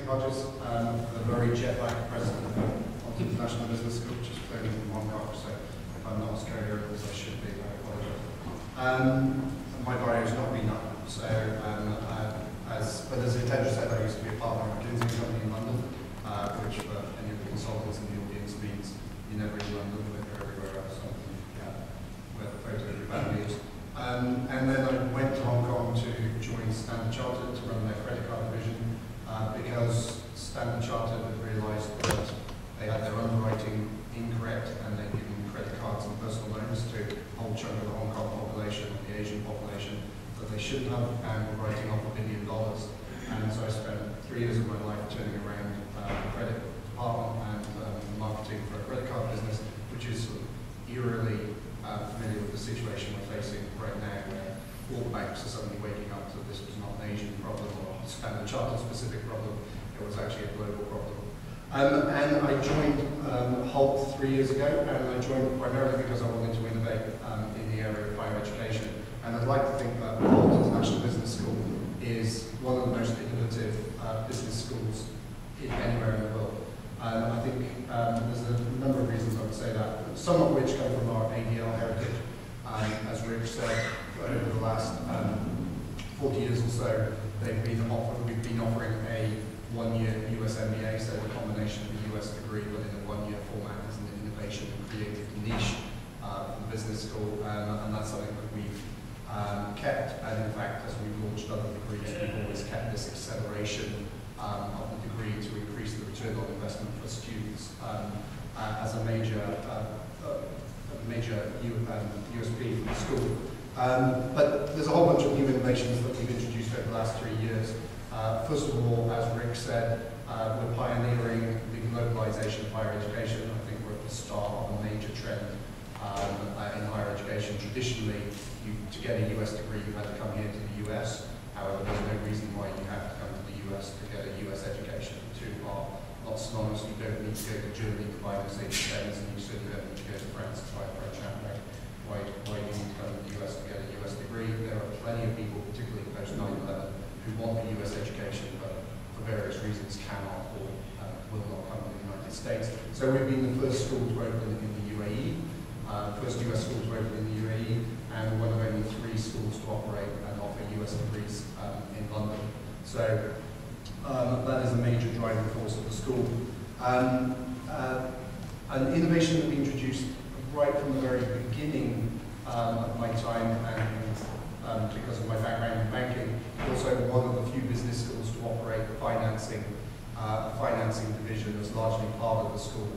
Hodges, the very jet-lagged president of the International Business School, which is clearly from Hong Kong, so if I'm not as coherent as I should be, I apologize. My bio has not been up, so but as Intendra said, I used to be a partner of a McKinsey company in London, which for any of the consultants in the audience means you're never in London, but you're everywhere else, so where the photo of your family is. And then I went to Hong Kong to join Standard Chartered to run their credit card division because Standard Chartered had realised that they had their underwriting incorrect and they'd given credit cards and personal loans to a whole chunk of the Hong Kong population, or the Asian population, that they shouldn't have, and were writing off $1 billion. And so I spent 3 years of my life turning around the credit department and marketing for a credit card business, which is sort of eerily familiar with the situation we're facing right now, where all banks are suddenly waking up that this was not an Asian problem or a Standard Chartered specific problem, it was actually a global problem. And I joined Hult 3 years ago, and I joined primarily because I wanted to innovate in the area of higher education. And I'd like to think that Hult International Business School is one of the most innovative business schools anywhere in the world. I think there's a number of reasons I would say that, some of which come from our ADL heritage. As Rick said, over the last 40 years or so, we've been offering a one-year US MBA, so the combination of a US degree but in a one-year format as an innovation and creative niche for the business school, and that's something that we've kept. And in fact, as we've launched other degrees, we've always kept this acceleration of the degree to increase the return on investment for students as a major USP for the school. But there's a whole bunch of new innovations that we've introduced over the last 3 years. First of all, as Rick said, we're pioneering the globalization of higher education. I think we're at the start of a major trend in higher education. Traditionally, to get a US degree, you had to come here to the US. However, there's no reason why you have to come to the US to get a US education. The two are not synonymous. You don't need to go to Germany to buy Mercedes-Benz, and you certainly don't need to go to France to buy a French handbag. Why do you need to come to the US to get a US degree? There are plenty of people, particularly post 9/11, who want a US education, but for various reasons cannot or will not come to the United States. So we've been the first school to open in the UAE, first US school to open in the UAE, and one of only 3 schools to operate and offer US degrees in London. So that is a major driving force of the school. An innovation that we introduced right from the very beginning of my time, and because of my background in banking, also one of the few business schools to operate a financing division as largely part of the school.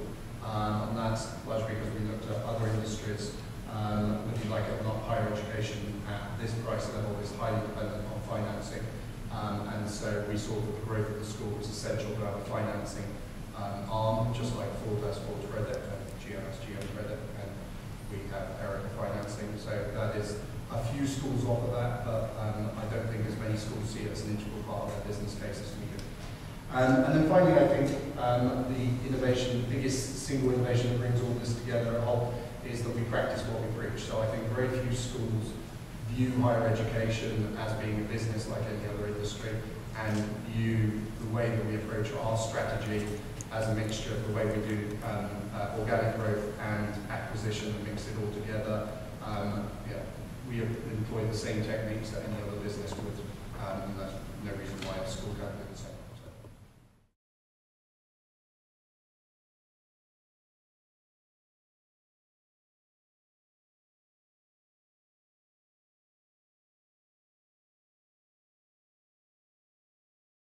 And that's largely because we looked at other industries, whether you like it or not, higher education at this price level is highly dependent on financing. And so we saw that the growth of the school was essential to have a financing arm, just like Ford has Ford Credit and GM has GM Credit, and we have Erica Financing. So that is, a few schools offer that, but I don't think as many schools see it as an integral part of their business case as we do. And then finally, I think the innovation, the biggest single innovation that brings all this together at Hult is that we practice what we preach. So I think very few schools view higher education as being a business like any other industry, and view the way that we approach our strategy as a mixture of the way we do organic growth and acquisition and mix it all together. We employ the same techniques that any other business would